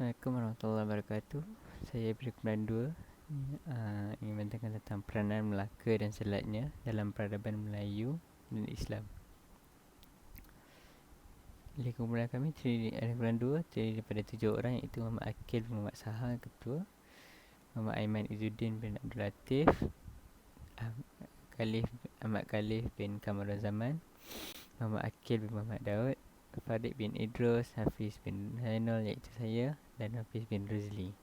Assalamualaikum warahmatullahi wabarakatuh. Saya berkenan dua ingin membentangkan tentang peranan Melaka dan Selatnya dalam peradaban Melayu dan Islam. Ahli kumpulan kami ada kumpulan dua terdiri daripada 7 orang, iaitu Muhammad Akil bin Muhammad Sahal ketua, Muhammad Aiman Izzuddin bin Abdul Latif, Ahmad Khalif bin Kamarul Zaman, Muhammad Akil bin Muhammad Daud, Farid bin Idrus, Hafiz bin Zainul iaitu saya, dan Hafiz bin Ruzli.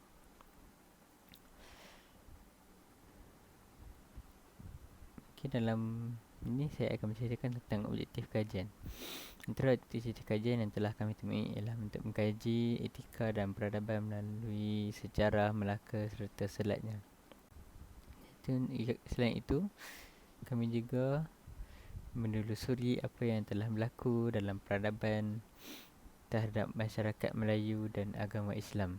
Okay, dalam ini saya akan menceritakan tentang objektif kajian. Antara objektif kajian yang telah kami temui ialah untuk mengkaji etika dan peradaban melalui sejarah Melaka serta selatnya. Selain itu, kami juga menelusuri apa yang telah berlaku dalam peradaban terhadap masyarakat Melayu dan agama Islam.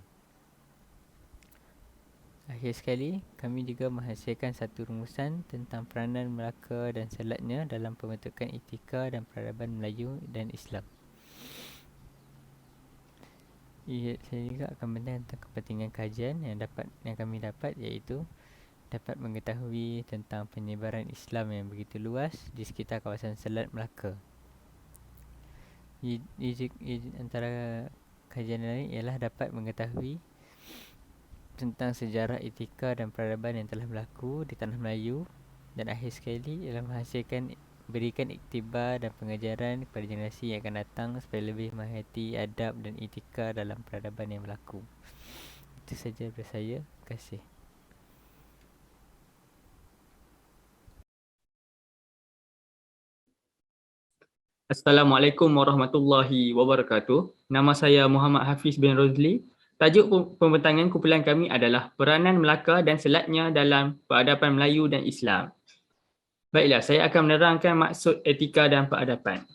Akhir sekali, kami juga menghasilkan satu rumusan tentang peranan Melaka dan selatnya dalam pembentukan etika dan peradaban Melayu dan Islam. Saya juga akan membentang tentang kepentingan kajian yang kami dapat, iaitu dapat mengetahui tentang penyebaran Islam yang begitu luas di sekitar kawasan Selat Melaka. Antara kajian lain ialah dapat mengetahui tentang sejarah etika dan peradaban yang telah berlaku di tanah Melayu, dan akhir sekali ialah berikan iktibar dan pengajaran kepada generasi yang akan datang supaya lebih menghayati adab dan etika dalam peradaban yang berlaku. Itu saja dari saya. Terima kasih. Assalamualaikum warahmatullahi wabarakatuh. Nama saya Muhammad Hafiz bin Ruzli. Tajuk pembentangan kumpulan kami adalah peranan Melaka dan selatnya dalam peradaban Melayu dan Islam. Baiklah, saya akan menerangkan maksud etika dan peradaban.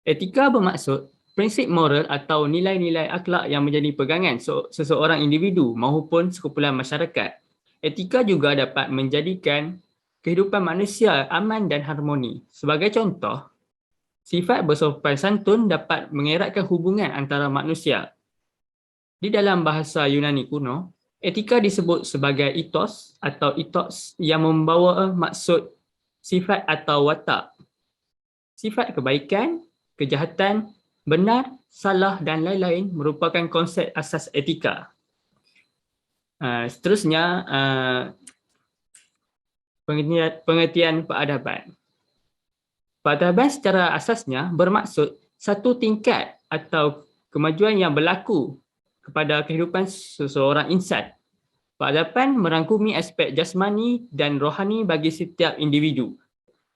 Etika bermaksud prinsip moral atau nilai-nilai akhlak yang menjadi pegangan seseorang individu maupun sekumpulan masyarakat. Etika juga dapat menjadikan kehidupan manusia aman dan harmoni. Sebagai contoh, sifat bersopan santun dapat mengeratkan hubungan antara manusia. Di dalam bahasa Yunani kuno, etika disebut sebagai ethos atau ethos yang membawa maksud sifat atau watak. Sifat kebaikan, kejahatan, benar, salah dan lain-lain merupakan konsep asas etika. Seterusnya, pengertian peradaban. Peradaban secara asasnya bermaksud satu tingkat atau kemajuan yang berlaku kepada kehidupan seseorang insan. Peradaban merangkumi aspek jasmani dan rohani bagi setiap individu.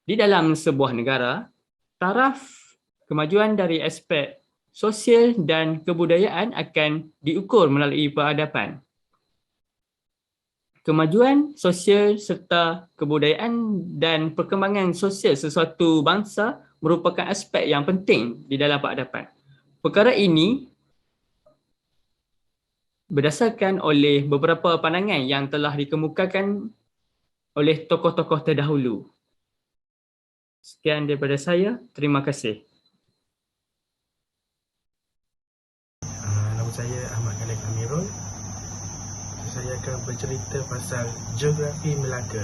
Di dalam sebuah negara, taraf kemajuan dari aspek sosial dan kebudayaan akan diukur melalui peradaban. Kemajuan sosial serta kebudayaan dan perkembangan sosial sesuatu bangsa merupakan aspek yang penting di dalam peradaban. Perkara ini berdasarkan oleh beberapa pandangan yang telah dikemukakan oleh tokoh-tokoh terdahulu. Sekian daripada saya. Terima kasih. Nama saya Ahmad Khalif Amirul. Saya akan bercerita pasal geografi Melaka.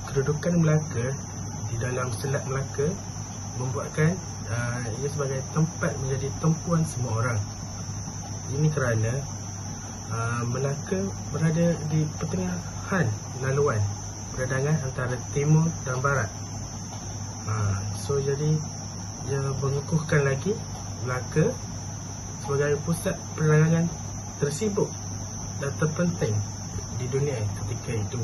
Kedudukan Melaka di dalam Selat Melaka membuatkan ia sebagai tempat menjadi tumpuan semua orang. Ini kerana Melaka berada di pertengahan laluan perdagangan antara timur dan barat. Jadi ia mengukuhkan lagi Melaka sebagai pusat perdagangan tersibuk dan terpenting di dunia ketika itu.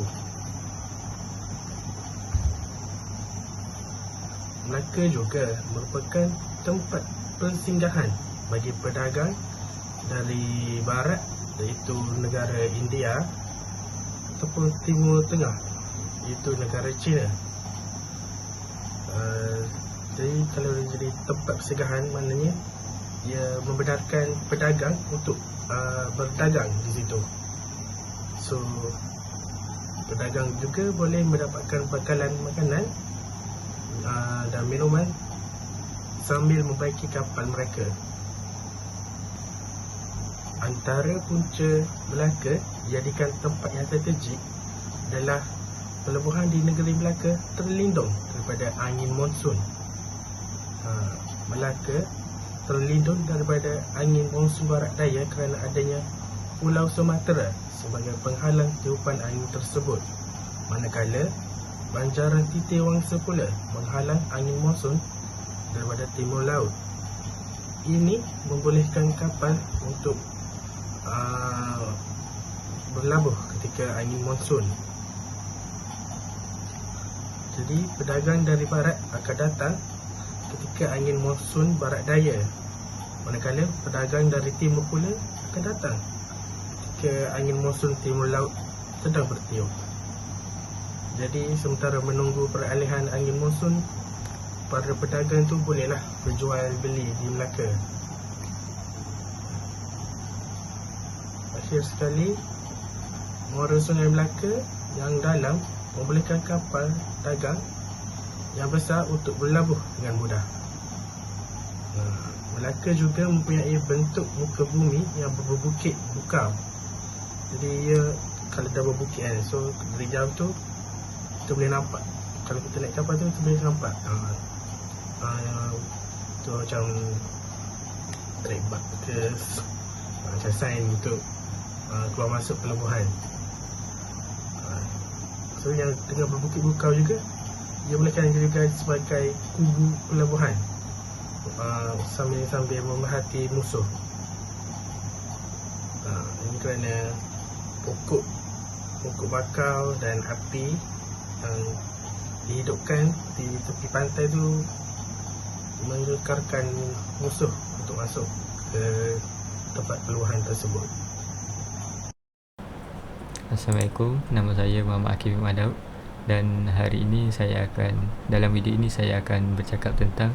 Melaka juga merupakan tempat persinggahan bagi pedagang dari barat, iaitu negara India, ataupun Timur Tengah, iaitu negara China. Jadi kalau jadi tempat persinggahan, maknanya ia membenarkan pedagang untuk berdagang di situ. So pedagang juga boleh mendapatkan bekalan makanan dan minuman sambil membaiki kapal mereka. Antara punca Melaka dijadikan tempat yang strategik adalah pelabuhan di negeri Melaka terlindung daripada angin monsun. Melaka terlindung daripada angin monsun barat daya kerana adanya Pulau Sumatera sebagai penghalang tiupan angin tersebut. Manakala Banjaran Titih Wangsa pula menghalang angin monsun daripada timur laut. Ini membolehkan kapal untuk berlabuh ketika angin monsun. Jadi pedagang dari barat akan datang ketika angin monsun barat daya, manakala pedagang dari timur pula akan datang ketika angin monsun timur laut sedang bertiup. Jadi sementara menunggu peralihan angin monsun, para pedagang tu bolehlah berjual beli di Melaka. Akhir sekali, muara Sungai Melaka yang dalam membolehkan kapal dagang yang besar untuk berlabuh dengan mudah. Melaka juga mempunyai bentuk muka bumi yang berbukit bukau. Jadi ia kalau dah berbukit kan, so dari jauh tu kita boleh nampak. Kalau kita naik kapal tu kita boleh nampak tu macam terbak ke macam sign untuk keluar masuk pelabuhan. So yang tengah berbukit bukau juga, ia boleh kan juga sebagai kubu pelabuhan sambil memerhati musuh. Ini kerana pokok bakau dan api yang dihidupkan di tepi pantai tu mengekarkan musuh untuk masuk ke tempat pelabuhan tersebut. Assalamualaikum, nama saya Muhammad Akif Madaud dan hari ini dalam video ini saya akan bercakap tentang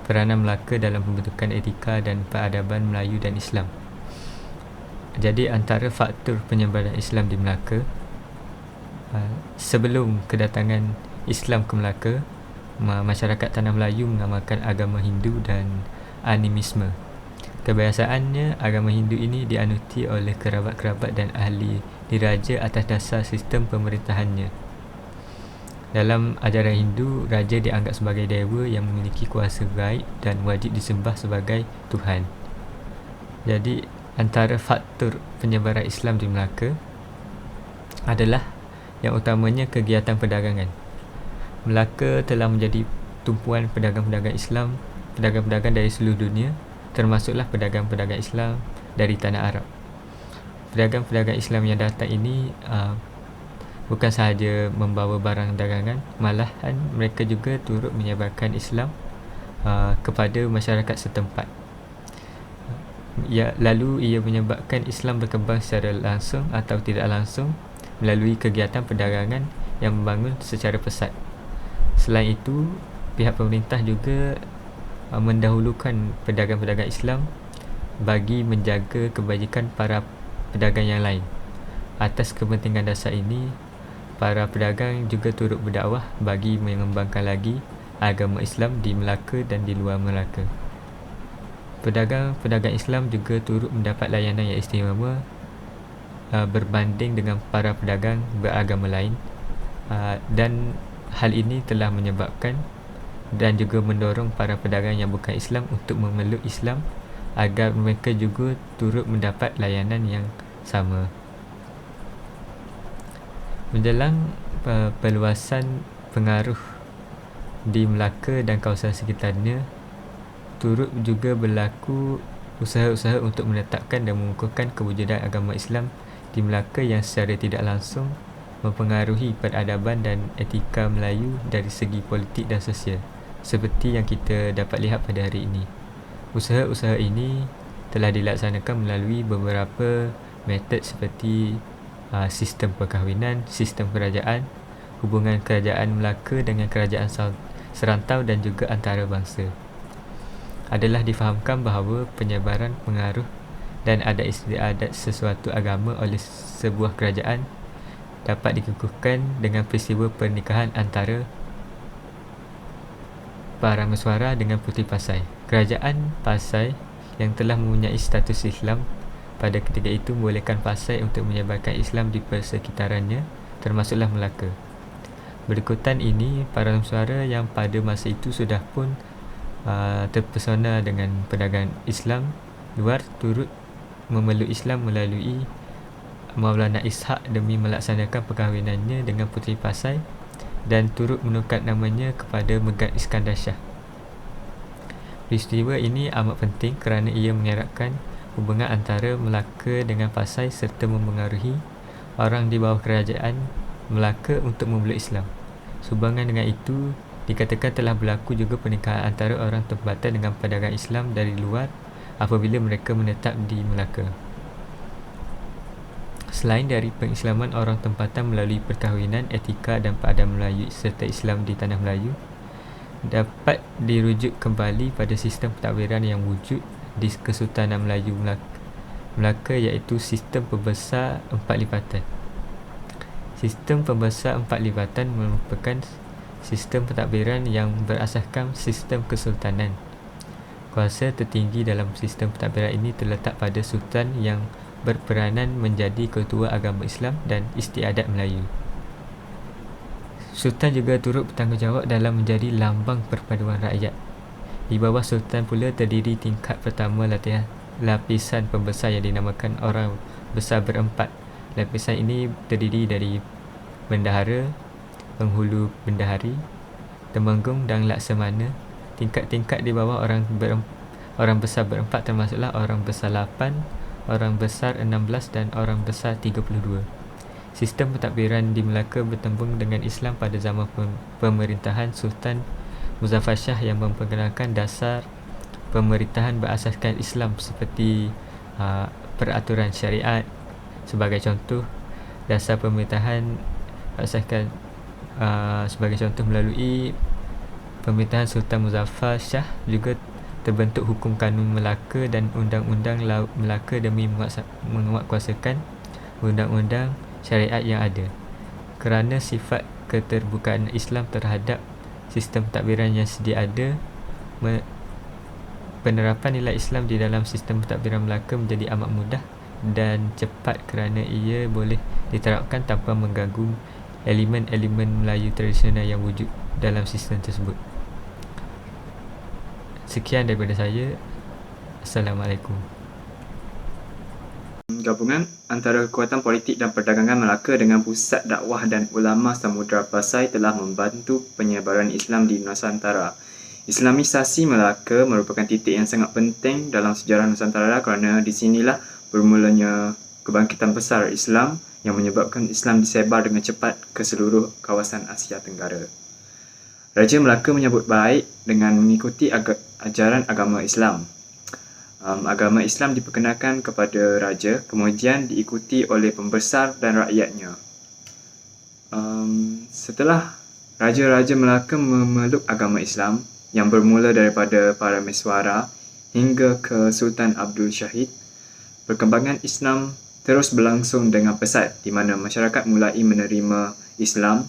peranan Melaka dalam pembentukan etika dan peradaban Melayu dan Islam. Jadi antara faktor penyebaran Islam di Melaka, sebelum kedatangan Islam ke Melaka, masyarakat Tanah Melayu mengamalkan agama Hindu dan animisme. Kebiasaannya, agama Hindu ini dianuti oleh kerabat-kerabat dan ahli diraja atas dasar sistem pemerintahannya. Dalam ajaran Hindu, raja dianggap sebagai dewa yang memiliki kuasa gaib dan wajib disembah sebagai Tuhan. Jadi, antara faktor penyebaran Islam di Melaka adalah yang utamanya kegiatan perdagangan. Melaka telah menjadi tumpuan pedagang-pedagang Islam, pedagang-pedagang dari seluruh dunia, termasuklah pedagang-pedagang Islam dari tanah Arab. Pedagang-pedagang Islam yang datang ini bukan sahaja membawa barang dagangan, malahan mereka juga turut menyebarkan Islam kepada masyarakat setempat. Lalu ia menyebabkan Islam berkembang secara langsung atau tidak langsung melalui kegiatan perdagangan yang membangun secara pesat. Selain itu, pihak pemerintah juga mendahulukan pedagang-pedagang Islam bagi menjaga kebajikan para pedagang yang lain. Atas kepentingan dasar ini, para pedagang juga turut berdakwah bagi mengembangkan lagi agama Islam di Melaka dan di luar Melaka. Pedagang-pedagang Islam juga turut mendapat layanan yang istimewa berbanding dengan para pedagang beragama lain, dan hal ini telah menyebabkan dan juga mendorong para pedagang yang bukan Islam untuk memeluk Islam agar mereka juga turut mendapat layanan yang sama. Menjelang perluasan pengaruh di Melaka dan kawasan sekitarnya, turut juga berlaku usaha-usaha untuk menetapkan dan mengukuhkan kewujudan agama Islam di Melaka yang secara tidak langsung mempengaruhi peradaban dan etika Melayu dari segi politik dan sosial, seperti yang kita dapat lihat pada hari ini. Usaha-usaha ini telah dilaksanakan melalui beberapa metod seperti sistem perkahwinan, sistem kerajaan, hubungan kerajaan Melaka dengan kerajaan serantau dan juga antarabangsa. Adalah difahamkan bahawa penyebaran pengaruh dan adat istiadat sesuatu agama oleh sebuah kerajaan dapat dikukuhkan dengan peristiwa pernikahan antara Parameswara dengan Puteri Pasai. Kerajaan Pasai yang telah mempunyai status Islam pada ketika itu membolehkan Pasai untuk menyebarkan Islam di persekitarannya, termasuklah Melaka. Berikutan ini, Parameswara yang pada masa itu sudah pun terpesona dengan perdagangan Islam luar turut memeluk Islam melalui Maulana Ishaq demi melaksanakan perkahwinannya dengan Puteri Pasai dan turut menukar namanya kepada Megat Iskandar Shah. Peristiwa ini amat penting kerana ia mengeratkan hubungan antara Melaka dengan Pasai serta mempengaruhi orang di bawah kerajaan Melaka untuk memeluk Islam. Sehubungan dengan itu, dikatakan telah berlaku juga pernikahan antara orang tempatan dengan pedagang Islam dari luar apabila mereka menetap di Melaka. Selain dari pengislaman orang tempatan melalui perkahwinan, etika dan padan Melayu serta Islam di tanah Melayu, dapat dirujuk kembali pada sistem pentadbiran yang wujud di Kesultanan Melayu Melaka iaitu sistem pembesar 4 lipatan. Sistem pembesar 4 lipatan merupakan sistem pentadbiran yang berasaskan sistem kesultanan. Kuasa tertinggi dalam sistem pentadbiran ini terletak pada sultan yang berperanan menjadi ketua agama Islam dan istiadat Melayu. Sultan juga turut bertanggungjawab dalam menjadi lambang perpaduan rakyat. Di bawah sultan pula terdiri tingkat pertama lapisan pembesar yang dinamakan orang besar berempat. Lapisan ini terdiri dari bendahara, penghulu bendahari, temenggung dan laksamana. Tingkat-tingkat di bawah orang besar berempat termasuklah orang besar 8, orang besar 16 dan orang besar 32. Sistem pentadbiran di Melaka bertembung dengan Islam pada zaman pemerintahan Sultan Muzaffar Shah yang memperkenalkan dasar pemerintahan berasaskan Islam seperti peraturan syariat. Sebagai contoh, dasar pemerintahan berasaskan sebagai contoh melalui pemerintahan Sultan Muzaffar Shah juga terbentuk hukum kanun Melaka dan undang-undang laut Melaka demi menguatkuasakan undang-undang syariat yang ada. Kerana sifat keterbukaan Islam terhadap sistem pentadbiran yang sedia ada, penerapan nilai Islam di dalam sistem pentadbiran Melaka menjadi amat mudah dan cepat kerana ia boleh diterapkan tanpa mengganggu elemen-elemen Melayu tradisional yang wujud dalam sistem tersebut. Sekian daripada saya. Assalamualaikum. Gabungan antara kekuatan politik dan perdagangan Melaka dengan pusat dakwah dan ulama Samudra Pasai telah membantu penyebaran Islam di Nusantara. Islamisasi Melaka merupakan titik yang sangat penting dalam sejarah Nusantara kerana di sinilah bermulanya kebangkitan besar Islam yang menyebabkan Islam disebar dengan cepat ke seluruh kawasan Asia Tenggara. Raja Melaka menyambut baik dengan mengikuti ajaran agama Islam. Agama Islam diperkenalkan kepada raja, kemudian diikuti oleh pembesar dan rakyatnya. Setelah raja-raja Melaka memeluk agama Islam yang bermula daripada Parameswara hingga ke Sultan Abdul Syahid, perkembangan Islam terus berlangsung dengan pesat di mana masyarakat mulai menerima Islam.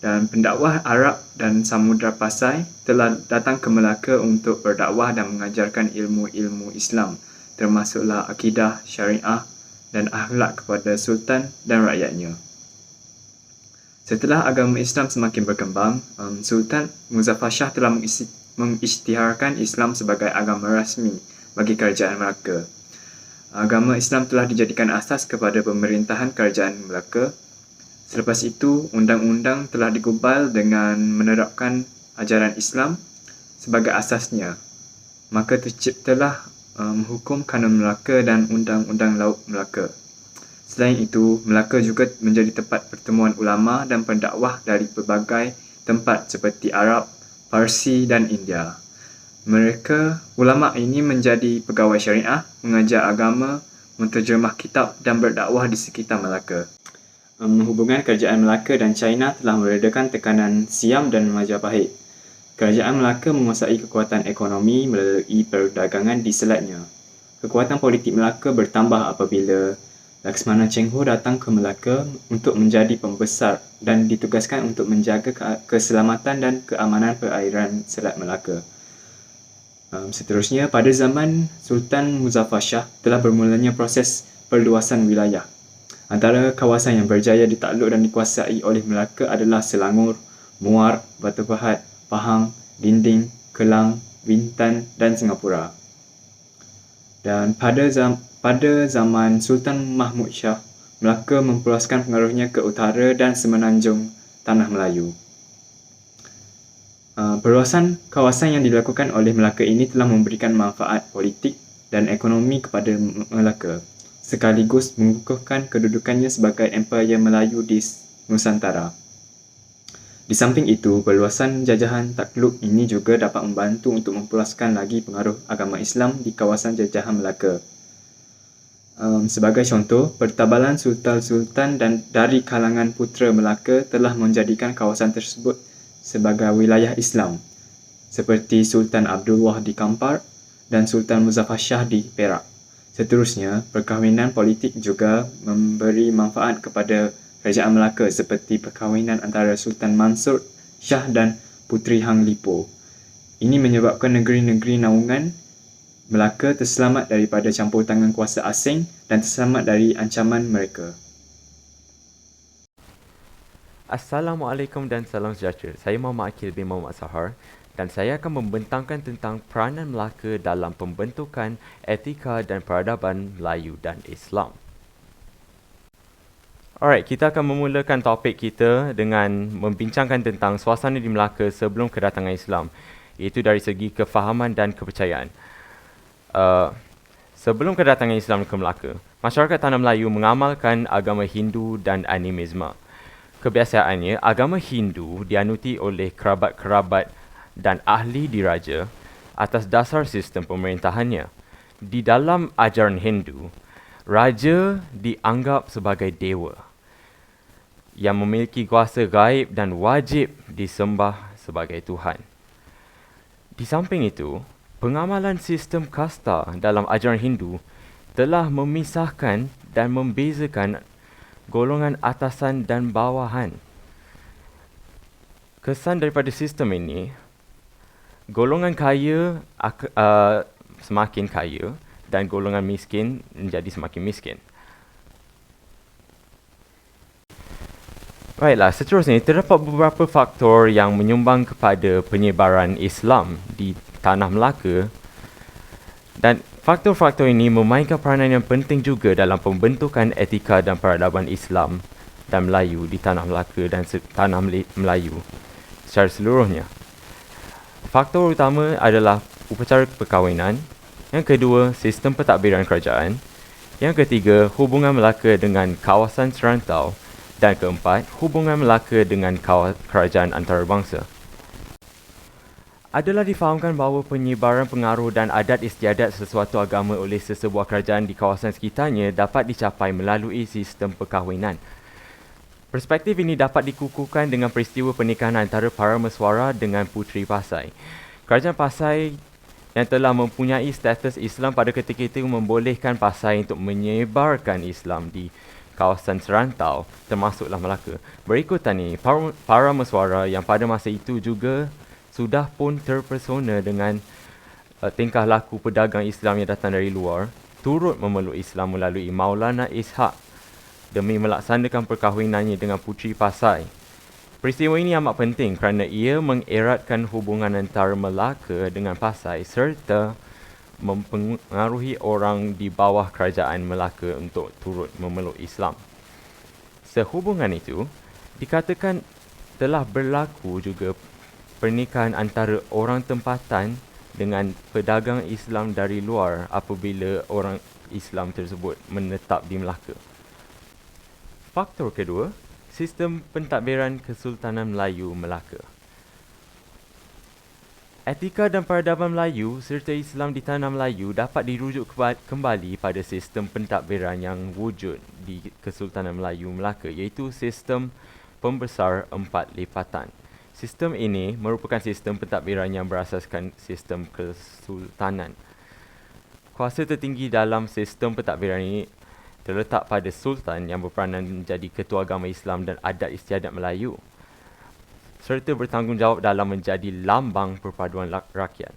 Dan pendakwah Arab dan Samudra Pasai telah datang ke Melaka untuk berdakwah dan mengajarkan ilmu-ilmu Islam, termasuklah akidah, syariah dan akhlak kepada Sultan dan rakyatnya. Setelah agama Islam semakin berkembang, Sultan Muzaffar Shah telah mengisytiharkan Islam sebagai agama rasmi bagi kerajaan Melaka. Agama Islam telah dijadikan asas kepada pemerintahan kerajaan Melaka. Selepas itu, undang-undang telah digubal dengan menerapkan ajaran Islam sebagai asasnya. Maka terciptalah hukum kanun Melaka dan undang-undang laut Melaka. Selain itu, Melaka juga menjadi tempat pertemuan ulama dan pendakwah dari berbagai tempat seperti Arab, Parsi dan India. Ulama ini menjadi pegawai syariah, mengajar agama, menterjemah kitab dan berdakwah di sekitar Melaka. Hubungan kerajaan Melaka dan China telah meredakan tekanan Siam dan Majapahit. Kerajaan Melaka menguasai kekuatan ekonomi melalui perdagangan di selatnya. Kekuatan politik Melaka bertambah apabila Laksmana Cheng Ho datang ke Melaka untuk menjadi pembesar dan ditugaskan untuk menjaga keselamatan dan keamanan perairan Selat Melaka. Seterusnya, pada zaman Sultan Muzaffar Shah telah bermulanya proses perluasan wilayah. Antara kawasan yang berjaya ditakluk dan dikuasai oleh Melaka adalah Selangor, Muar, Batu Pahat, Pahang, Dinding, Kelang, Bintan dan Singapura. Dan pada zaman Sultan Mahmud Shah, Melaka memperluaskan pengaruhnya ke utara dan semenanjung Tanah Melayu. Perluasan kawasan yang dilakukan oleh Melaka ini telah memberikan manfaat politik dan ekonomi kepada Melaka, sekaligus mengukuhkan kedudukannya sebagai Empayar Melayu di Nusantara. Di samping itu, perluasan jajahan takluk ini juga dapat membantu untuk memperluaskan lagi pengaruh agama Islam di kawasan jajahan Melaka. Sebagai contoh, pertabalan sultan-sultan dan dari kalangan putera Melaka telah menjadikan kawasan tersebut sebagai wilayah Islam, seperti Sultan Abdullah di Kampar dan Sultan Muzaffar Shah di Perak. Seterusnya, perkahwinan politik juga memberi manfaat kepada Kerajaan Melaka seperti perkahwinan antara Sultan Mansur Shah dan Puteri Hang Lipo. Ini menyebabkan negeri-negeri naungan Melaka terselamat daripada campur tangan kuasa asing dan terselamat dari ancaman mereka. Assalamualaikum dan salam sejahtera. Saya Muhammad Akil bin Muhammad Sahar dan saya akan membentangkan tentang peranan Melaka dalam pembentukan etika dan peradaban Melayu dan Islam. Alright, kita akan memulakan topik kita dengan membincangkan tentang suasana di Melaka sebelum kedatangan Islam, iaitu dari segi kefahaman dan kepercayaan. Sebelum kedatangan Islam ke Melaka, masyarakat Tanah Melayu mengamalkan agama Hindu dan animisme. Kebiasaannya, agama Hindu dianuti oleh kerabat-kerabat dan ahli diraja atas dasar sistem pemerintahannya. Di dalam ajaran Hindu, raja dianggap sebagai dewa yang memiliki kuasa gaib dan wajib disembah sebagai Tuhan. Di samping itu, pengamalan sistem kasta dalam ajaran Hindu telah memisahkan dan membezakan golongan atasan dan bawahan. Kesan daripada sistem ini, golongan kaya semakin kaya dan golongan miskin menjadi semakin miskin. Baiklah, seterusnya terdapat beberapa faktor yang menyumbang kepada penyebaran Islam di Tanah Melaka, dan faktor-faktor ini memainkan peranan yang penting juga dalam pembentukan etika dan peradaban Islam dan Melayu di Tanah Melaka dan Tanah Melayu secara seluruhnya. Faktor utama adalah upacara perkahwinan, yang kedua sistem pentadbiran kerajaan, yang ketiga hubungan Melaka dengan kawasan serantau, dan keempat hubungan Melaka dengan kerajaan antarabangsa. Adalah difahamkan bahawa penyebaran pengaruh dan adat istiadat sesuatu agama oleh sesebuah kerajaan di kawasan sekitarnya dapat dicapai melalui sistem perkahwinan. Perspektif ini dapat dikukuhkan dengan peristiwa pernikahan antara para meswara dengan Puteri Pasai. Kerajaan Pasai yang telah mempunyai status Islam pada ketika itu membolehkan Pasai untuk menyebarkan Islam di kawasan serantau, termasuklah Melaka. Berikutan ini, para meswara yang pada masa itu juga sudah pun terpesona dengan tingkah laku pedagang Islam yang datang dari luar, turut memeluk Islam melalui Maulana Ishaq demi melaksanakan perkahwinannya dengan Puteri Pasai. Peristiwa ini amat penting kerana ia mengeratkan hubungan antara Melaka dengan Pasai serta mempengaruhi orang di bawah kerajaan Melaka untuk turut memeluk Islam. Sehubungan itu, dikatakan telah berlaku juga pernikahan antara orang tempatan dengan pedagang Islam dari luar apabila orang Islam tersebut menetap di Melaka. Faktor kedua, sistem pentadbiran Kesultanan Melayu Melaka. Etika dan peradaban Melayu serta Islam di Tanah Melayu dapat dirujuk kembali pada sistem pentadbiran yang wujud di Kesultanan Melayu Melaka, iaitu sistem pembesar 4 lipatan. Sistem ini merupakan sistem pentadbiran yang berasaskan sistem kesultanan. Kuasa tertinggi dalam sistem pentadbiran ini terletak pada Sultan yang berperanan menjadi Ketua Agama Islam dan Adat Istiadat Melayu, serta bertanggungjawab dalam menjadi lambang perpaduan rakyat.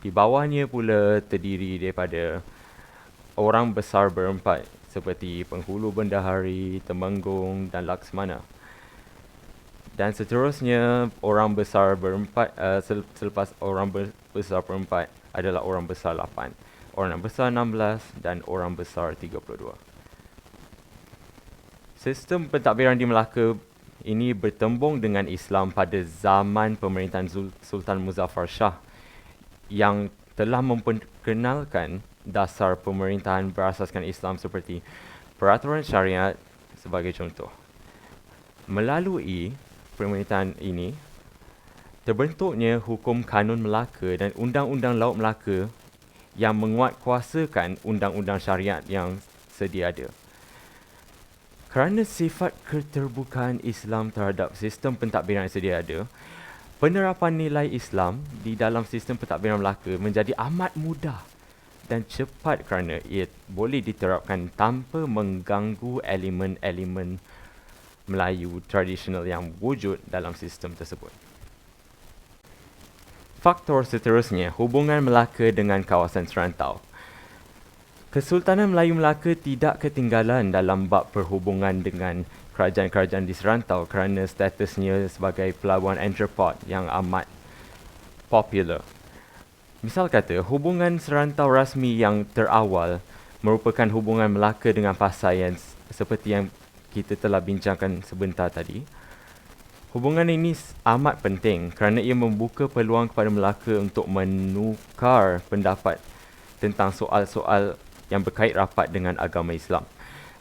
Di bawahnya pula terdiri daripada orang besar berempat seperti Penghulu Bendahari, Temenggung dan Laksmana. Dan seterusnya orang besar berempat, selepas orang besar berempat adalah orang besar 8, orang besar 16 dan orang besar 32. Sistem pentadbiran di Melaka ini bertembung dengan Islam pada zaman pemerintahan Sultan Muzaffar Shah yang telah memperkenalkan dasar pemerintahan berasaskan Islam seperti peraturan syariat sebagai contoh. Melalui pemerintahan ini, terbentuknya Hukum Kanun Melaka dan Undang-Undang Laut Melaka yang menguatkuasakan undang-undang syariat yang sedia ada. Kerana sifat keterbukaan Islam terhadap sistem pentadbiran yang sedia ada, penerapan nilai Islam di dalam sistem pentadbiran Melaka menjadi amat mudah dan cepat kerana ia boleh diterapkan tanpa mengganggu elemen-elemen Melayu tradisional yang wujud dalam sistem tersebut. Faktor seterusnya, hubungan Melaka dengan kawasan serantau. Kesultanan Melayu Melaka tidak ketinggalan dalam bab perhubungan dengan kerajaan-kerajaan di serantau kerana statusnya sebagai pelabuhan entrepot yang amat popular. Misal kata, hubungan serantau rasmi yang terawal merupakan hubungan Melaka dengan Pasayan seperti yang kita telah bincangkan sebentar tadi. Hubungan ini amat penting kerana ia membuka peluang kepada Melaka untuk menukar pendapat tentang soal-soal yang berkait rapat dengan agama Islam.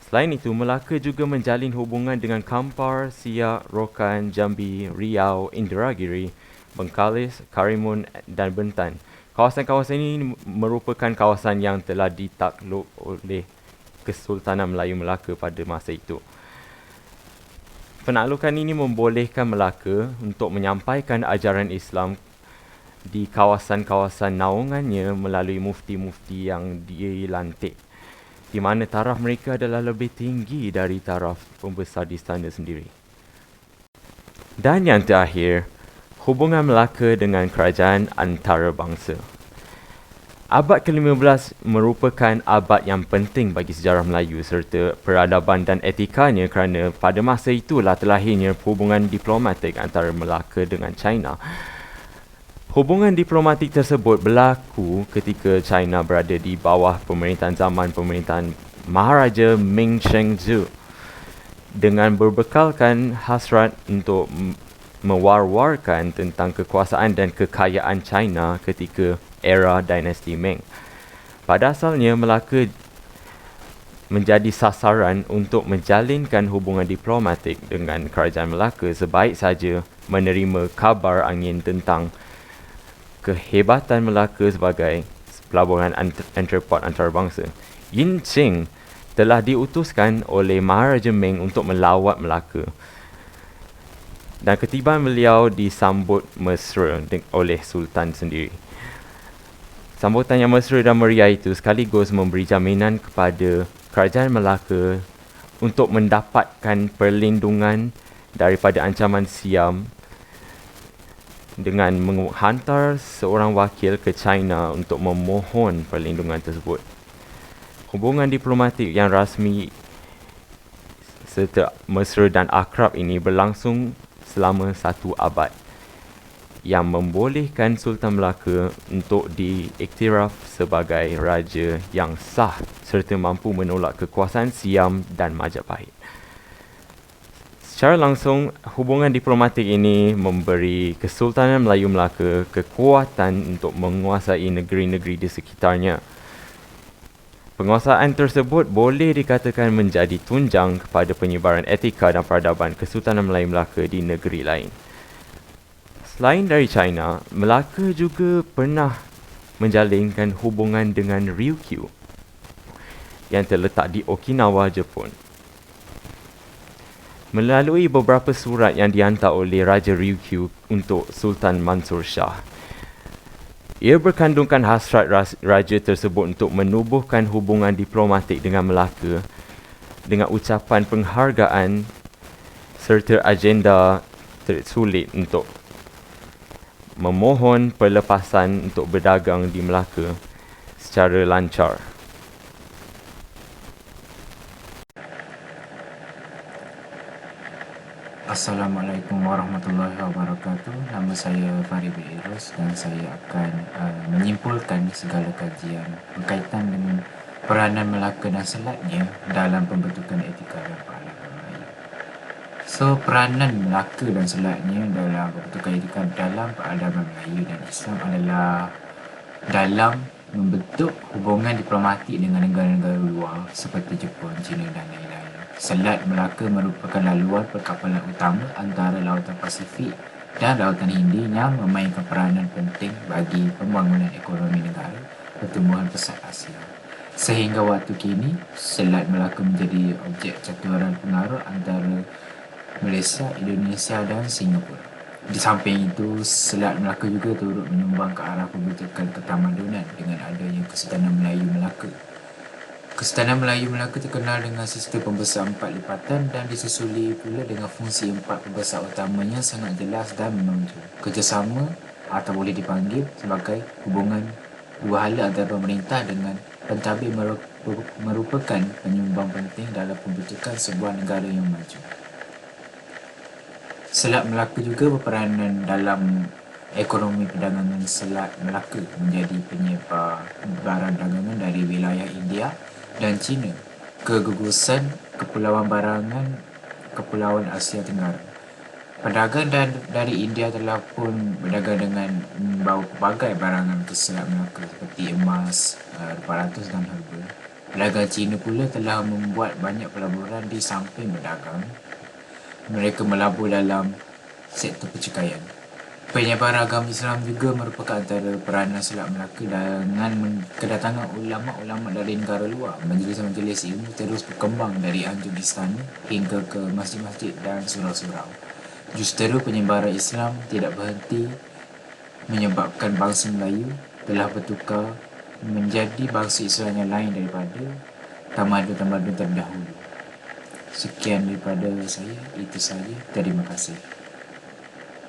Selain itu, Melaka juga menjalin hubungan dengan Kampar, Siak, Rokan, Jambi, Riau, Inderagiri, Bengkalis, Karimun dan Bentan. Kawasan-kawasan ini merupakan kawasan yang telah ditakluk oleh Kesultanan Melayu Melaka pada masa itu. Penaklukan ini membolehkan Melaka untuk menyampaikan ajaran Islam di kawasan-kawasan naungannya melalui mufti-mufti yang dilantik, di mana taraf mereka adalah lebih tinggi dari taraf pembesar di istana sendiri. Dan yang terakhir, hubungan Melaka dengan kerajaan antarabangsa. Abad ke-15 merupakan abad yang penting bagi sejarah Melayu serta peradaban dan etikanya kerana pada masa itulah terlahirnya hubungan diplomatik antara Melaka dengan China. Hubungan diplomatik tersebut berlaku ketika China berada di bawah pemerintahan Maharaja Ming Shengzhou dengan berbekalkan hasrat untuk mewar-warkan tentang kekuasaan dan kekayaan China ketika era dinasti Ming. Pada asalnya, Melaka menjadi sasaran untuk menjalinkan hubungan diplomatik dengan kerajaan Melaka sebaik saja menerima kabar angin tentang kehebatan Melaka sebagai pelabuhan entrepot antarabangsa. Yin Ching telah diutuskan oleh Maharaja Ming untuk melawat Melaka. Dan ketibaan beliau disambut mesra oleh Sultan sendiri. Sambutan yang mesra dan meriah itu sekaligus memberi jaminan kepada kerajaan Melaka untuk mendapatkan perlindungan daripada ancaman Siam dengan menghantar seorang wakil ke China untuk memohon perlindungan tersebut. Hubungan diplomatik yang rasmi serta mesra dan akrab ini berlangsung selama 1 abad yang membolehkan Sultan Melaka untuk diiktiraf sebagai raja yang sah serta mampu menolak kekuasaan Siam dan Majapahit. Secara langsung, hubungan diplomatik ini memberi Kesultanan Melayu Melaka kekuatan untuk menguasai negeri-negeri di sekitarnya. Penguasaan tersebut boleh dikatakan menjadi tunjang kepada penyebaran etika dan peradaban Kesultanan Melayu Melaka di negeri lain. Selain dari China, Melaka juga pernah menjalinkan hubungan dengan Ryukyu yang terletak di Okinawa, Jepun. Melalui beberapa surat yang dihantar oleh Raja Ryukyu untuk Sultan Mansur Shah, Ia berkandungkan hasrat raja tersebut untuk menubuhkan hubungan diplomatik dengan Melaka dengan ucapan penghargaan serta agenda tersulit untuk memohon pelepasan untuk berdagang di Melaka secara lancar. Assalamualaikum warahmatullahi wabarakatuh. Nama saya Farid bin Irus dan saya akan menyimpulkan segala kajian berkaitan dengan peranan Melaka dan Selatnya dalam pembentukan etika dan peradaban Melayu. So, peranan Melaka dan Selatnya dalam pembentukan etika dalam peradaban Melayu dan Islam adalah dalam membentuk hubungan diplomatik dengan negara-negara luar seperti Jepun, China dan lain-lain. Selat Melaka merupakan laluan perkapalan utama antara Lautan Pasifik dan Lautan Hindi yang memainkan peranan penting bagi pembangunan ekonomi negara pertumbuhan pesat Asia. Sehingga waktu kini, Selat Melaka menjadi objek caturan pengaruh antara Malaysia, Indonesia dan Singapura. Di samping itu, Selat Melaka juga turut menyumbang ke arah pembentukan ketamadunan dengan adanya Kesultanan Melayu Melaka. Kesultanan Melayu Melaka terkenal dengan sistem pembesar 4 lipatan dan disusuli pula dengan fungsi 4 pembesar utamanya sangat jelas dan menonjol. Kerjasama atau boleh dipanggil sebagai hubungan dua hala antara pemerintah dengan pentadbir merupakan penyumbang penting dalam pembentukan sebuah negara yang maju. Selat Melaka juga berperanan dalam ekonomi perdagangan. Selat Melaka menjadi penyebar barang dagangan dari wilayah India dan China ke gugusan Kepulauan Barangan, Kepulauan Asia Tenggara. Pedagang dari India telah pun berdagang dengan membawa pelbagai barangan ke Selat Melaka seperti emas, rupa ratus dan herba. Pedagang China pula telah membuat banyak pelaburan di samping berdagang. Mereka melabur dalam sektor percikaian. Penyebaran agama Islam juga merupakan antara peranan Selat Melaka dengan kedatangan ulama-ulama dari negara luar. Majlis-majlis ilmu terus berkembang dari Anjung Istana hingga ke masjid-masjid dan surau-surau. Justeru penyebaran Islam tidak berhenti menyebabkan bangsa Melayu telah bertukar menjadi bangsa Islam yang lain daripada tamadun-tamadun terdahulu. Sekian daripada saya, itu saja. Terima kasih.